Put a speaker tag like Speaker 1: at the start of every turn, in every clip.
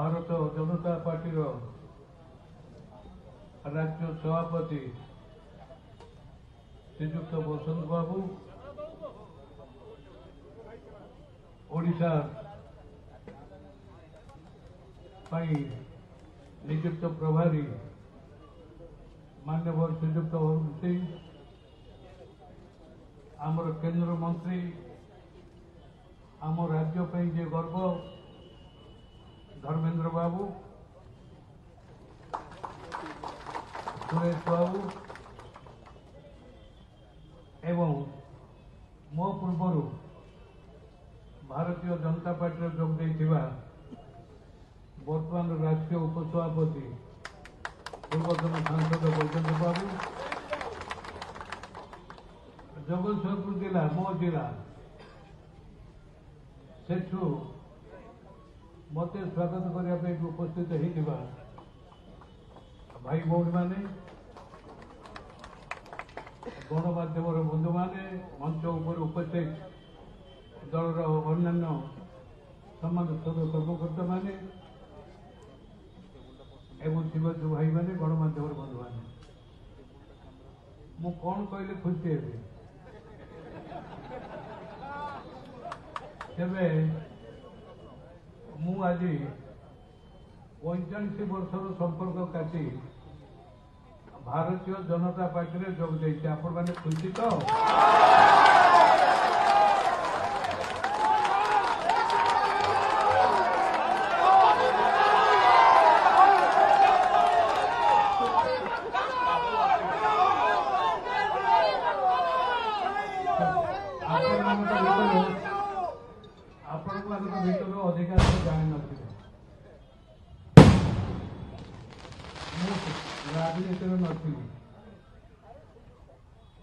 Speaker 1: भारत जनता party राज्य सभापति श्रीजुक्त बसंत बाबू, ओडिशा नियुक्त प्रभारी मान्यवर श्रीजुक्त अरुण सिंह, आमर केंद्र मंत्री, आम राज्य जे गर्व धर्मेंद्र बाबू, सुरेश बाबू एवं मो पूर्व भारतीय जनता पार्टी जोग देइथिबा वर्तमान राष्ट्रीय उपसभापति पूर्वतन सांसद बैजंत बाबू, जगतसिंहपुर जिला मो जिला सेठू मत स्वागत करने उपस्थित होता भाई भौणी मैंने, गणमाध्यम बंधु मैंने, मंच उपर उपस्थित दलर अन्य सम्मानित कर्मकर्ता मैंने एवं शिवज भाई मैंने, गणमाध्यम बंधु मैंने, मु कौन कहले खुशी हे मु आज 45 वर्षर संपर्क काटी भारतीय जनता पार्टी में जोग देती। आपण मैंने खुशी तो भीतर अधिकांश जान राजनीति नी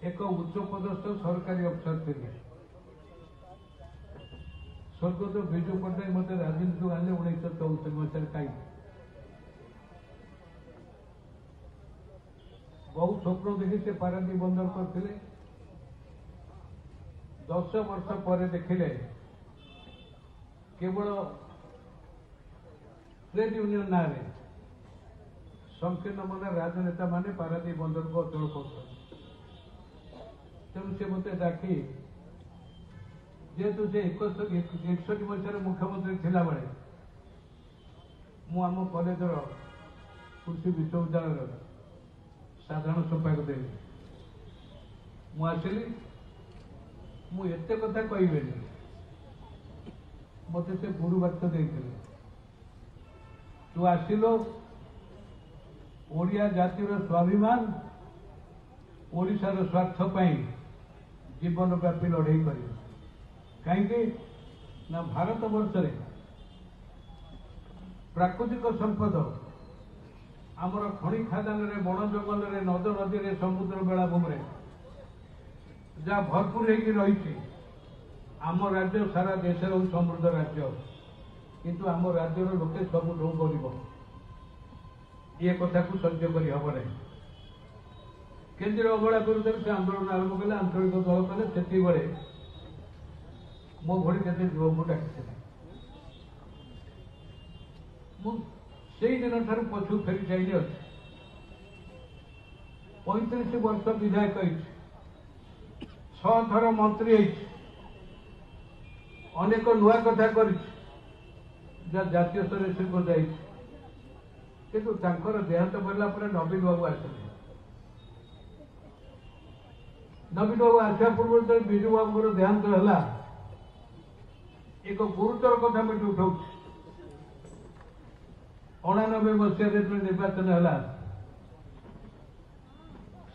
Speaker 1: एक उच्च पदस्थ सरकारी अफसर थी। स्वर्गत विजु पट्टनायक मत राजनीति आने 1964 मसीह कई बहुत स्वप्न देखी से पारादीप बंदर करते 10 वर्ष पर देखिले केवल ट्रेड यूनियन ना संकीर्ण मन राजनेता माने पारादीप बंदर को अचल कर तेणु से मत डाकी जेहेतु से 61 मसीह मुख्यमंत्री थिला बेले मु आम कॉलेजर कृषि विश्वविद्यालय साधारण संपादक देली मु आसिली मु एते कथा कहबेनी मत से गुरु वाक्य देते तू आसिलो ओडिया जातिर स्वाभिमान ओडिशार स्वार्थ पाई जीवन व्यापी लड़ाई कर कहीं ना भारत वर्ष प्राकृतिक संपद आमर खଣି खादान बण जंगल नद नदी समुद्र बेलाभूमि जहाँ भरपूर रही आम राज्य सारा देश समृद्ध राज्य किंतु आम राज्यर लोके सब गरीब ये कथा को सह्य कर हम ना केंद्रीय अवहेला विरुद्ध से आंदोलन आरंभ कले आंतरिक दल कले से मो भड़ी के युवक डाकी से दिन ठार पछू फेरी जाइए 35 वर्ष विधायक 6 थर मंत्री अनेक नुआ कथा कर जातीय स्तर शिल्प जाए किंतु देहांत बोला नवीन बाबू आसले नवीन बाबू आसा पूर्व जो विजु बाबू देहांत है एक गुरुतर कथा मुझे उठाऊ 89 मसीह निर्वाचन है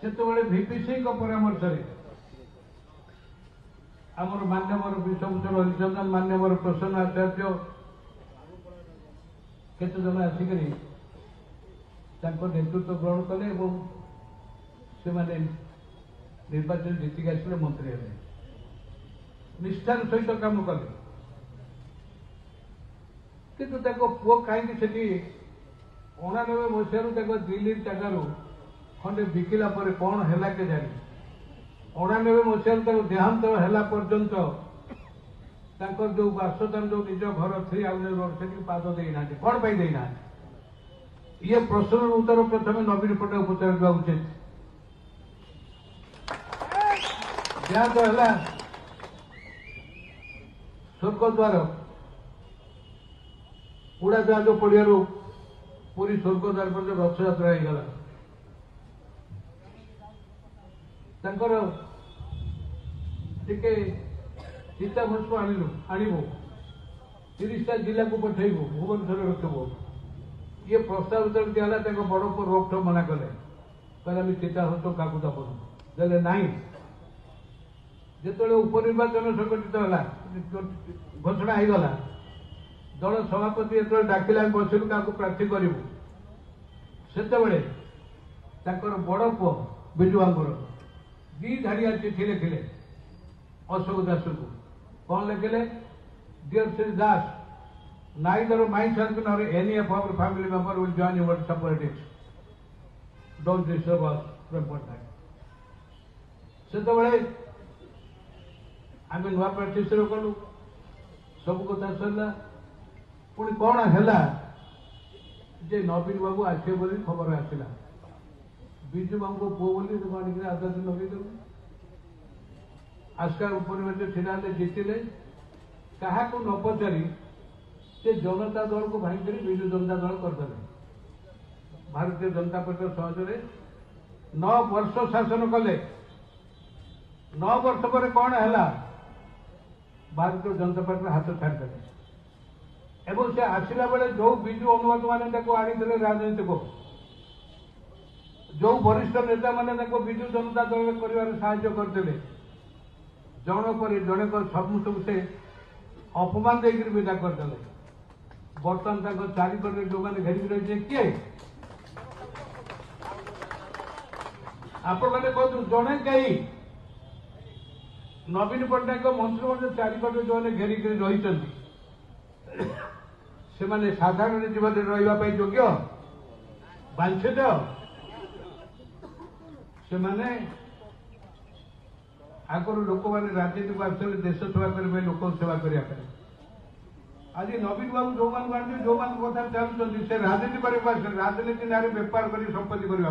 Speaker 1: से वीपीसी परामर्श आमर मान्यवर विश्वभूषण हरिचंदन मान्यवर प्रसन्न आचार्य केत जन आसिक नेतृत्व ग्रहण कले से निर्वाचन जीतिक आसले मंत्री हेले निष्ठार सहित काम कले किंतु पुओ कहीं 89 मसीह दिल्ली जगार खंडे बिकिला कौन है के जानी 89 मसीह देहांत है पर्यंत जो बासदान जो निज घर 3 हाउस रोड से पाद देना कौन पर देना ये प्रश्न उत्तर प्रथम नवीन पट्टनायक पचार उचित जहाँ तो है स्वर्गद्वार उड़ाजाहाज पड़िया पूरी स्वर्गद्वार पर रथ यात्रा होगला टिके चिताभस्म आणबू 30टा जिला को पठेबू भुवनेश्वर रखबू ये प्रस्ताव जो दिहला बड़ पुओ रोकठोक मना कले कहले चिताभस्म क्या दबन देले नाई जो उपनिर्वाचन संगठित है घोषणा होगला दल सभापति जो डाकिला बसलु क्या प्रार्थी करूँ से बड़ पुओ विजुआंकर 2 धाड़िया चिठी लिखिले अशोक दास को कौन लिखिले dear Shri Das neither myself nor any of our family member will join your politics. Don't disturb us from Putnam. से आम नुआ प्रार्थी शुरू कलु सब कथा सरला पुणी कौन है जे नवीन बाबू आसे बोली खबर आसला विजु बाबू पुओ बोली आनिक आदर्श लगे आस्का उपनिर्वाचन ठिया जीतिले क्या न पचारि से जनता दल को भाई विजु जनता दल करदे भारतीय जनता पार्टी सहजरे 9 वर्ष शासन कले 9 वर्ष पर कौन है भारतीय जनता पार्टी हाथ छाड़दे एवं से आसला बेले जो विजु अनुवाद मैंने आनी राजनीति को जो वरिष्ठ नेता मैंने विजु जनता दल कर करते जन पर जड़े समूह से अपमान देकर विदा करदे बर्तमान चारिपटे जो मैंने घेरिक रही किए आपण मैंने कहतु जड़े कहीं नवीन पट्टनायक मंत्रिमंडल चारिपटे जो मैंने घेरिक रही से साधारण जीवन रही योग्य बांछित से आगर लोक मैंने राजनीति को आसले देश सेवा करेंगे लोक सेवा करने आज नवीन बाबू जो मानते जो कथा चलुँच से राजनीति करने राजनीति ना बेपार कर संपत्ति करने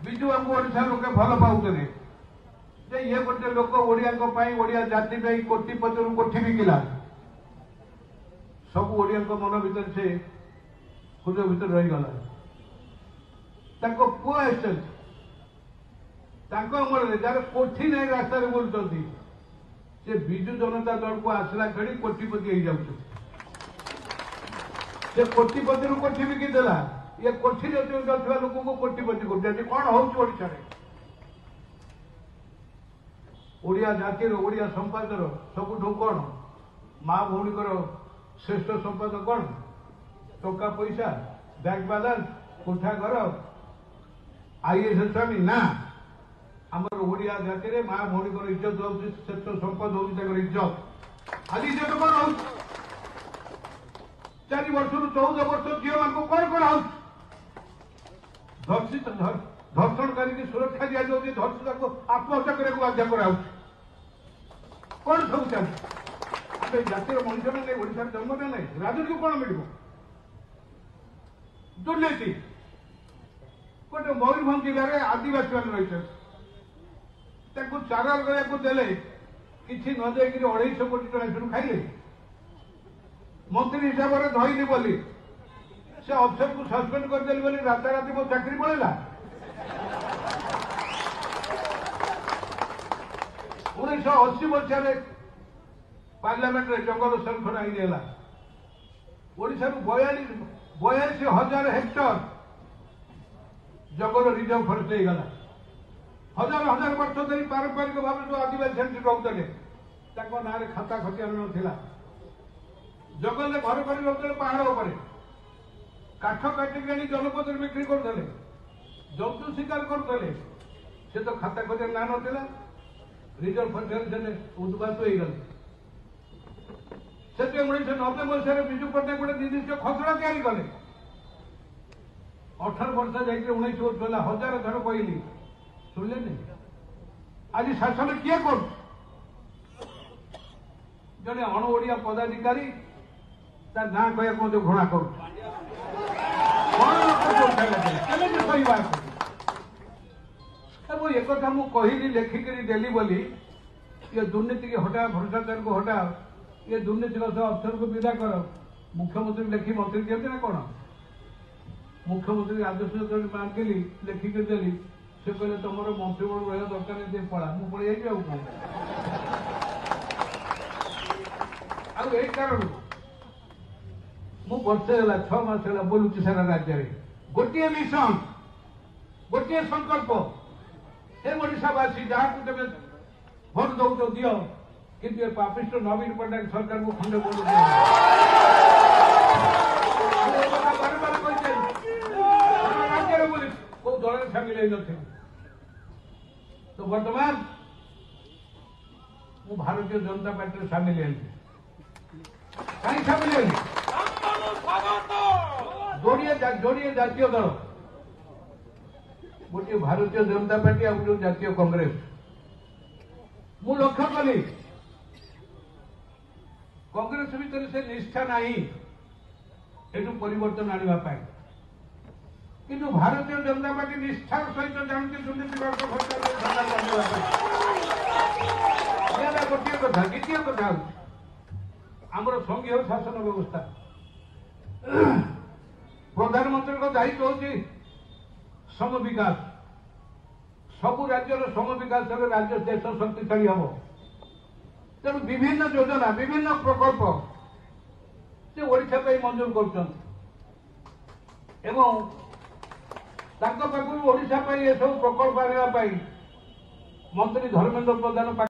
Speaker 1: विजु बाबू ओडिशा लोके भल पाते ये गोटे लोक ओडिया जाति कोटिपति कोठी बिकिला सब ओडिया मन भर से खुद भर रहीगला पुओ अमल जार कोठी नहीं रास्ता बोलुं से विजु जनता दल को आसला खेली कोटिपति हो से कोटिपति कोठी बिकिदेला ये कोठी लोक को कोटिपति कर कौन होशा ओडिया जातिर ओडिया संपादर सबुठ कौन माँ भौणीकर श्रेष्ठ संपाद कौन टंका पैसा बैंक बालांस कोठा घर आईएएस स्वामी ना आमर ओडिया जाति माँ भौणीकर इज्जत हो श्रेष्ठ संपद हो इज्जत आज इज्जत कौन हो 4 वर्ष 14 वर्ष झील मान कौन कौन हो धर्षणकारी सुरक्षा दि जाऊँगी धर्षण को आत्महत्या करने बाध्य करा कौन सब चाहिए जातिर मनुष्य नहीं ओडिशा जन्म नहीं राजनीति कौन मिल दुर्नीति गोटे मयूरभंज जिले में आदिवासी मैंने रही चारा को देले किसी न देकर 250 कोटी टका खाइले मंत्री हिसाब से धरली बोली से अफसर को सस्पेंड करदेली बोली राताराति मो चाकरी पड़ेगा 1980 मसीह पार्लियामेंट रे जंगल संरक्षण आईन है ओडिशा 42,000 हेक्टर जंगल रिजर्व फरेस्ट होगला हजार हजार वर्ष धरी पारंपरिक भाव जो आदिवासी रोकते ना खाता खतियान ना जंगल घर कर रोकते पहाड़ उपर काठ काटिक जनपद बिक्री करते जंतु शिकार करते से तो खाता खतियान ना ना रिजर्व फरेस्ट उद्वास हो गले से 1990 मसीह विजु पट्टनायक गोटे निर्दिष्ट खसड़ा तैयारी कले 18 वर्ष जाकर 19 वर्ष है 1000 थर कहली शुणिले नहीं आज शासन किए कर जड़े अण ओडिया पदाधिकारी तार ना कह घृणा कर एक कहली लेखिक देली बोली ये दुर्नीति की हटा भ्रष्टाचार को हटा ये दुर्नीति अफसर को विदा कर मुख्यमंत्री लेखी मंत्री दिखते ना कौन मुख्यमंत्री आदेश मांगिली लेखिक देली से कहले तुम मंत्रीमंडल रहा दरकार नहीं पड़ा मुझे पड़े आई कारण मु वर्षे है 6 मास है बोलुची सारा राज्य में गोटे मिशन गोटे संकल्प हे ओडावासी जहाँ को तुम भोट दौ दियो कि पापिष्ट नवीन पट्टनायक सरकार को खंडे बोल राज्य बोली कौ दल सामिल हो तो वर्तमान मु भारतीय जनता पार्टी सामिल है कहीं सामिल है जोड़िए जातीय दल गोटे भारतीय जनता पार्टी और जो जातीय कांग्रेस मु लक्ष्य कली कांग्रेस भीतर से निष्ठा नहीं एटू परिवर्तन आने किंतु भारतीय जनता पार्टी निष्ठार सहित जानती दुर्नीति गोटे कथा द्वितीय कथा आमर संघीय शासन व्यवस्था प्रधानमंत्री को दायित्व होची सम विकास सबु राज्य सम विकास राज्य देश शक्तिशाली हम तेणु विभिन्न योजना विभिन्न प्रकल्प से ओडिशा मंजूर कर ओडिशा ये सब प्रकल्प आने मंत्री धर्मेन्द्र प्रधान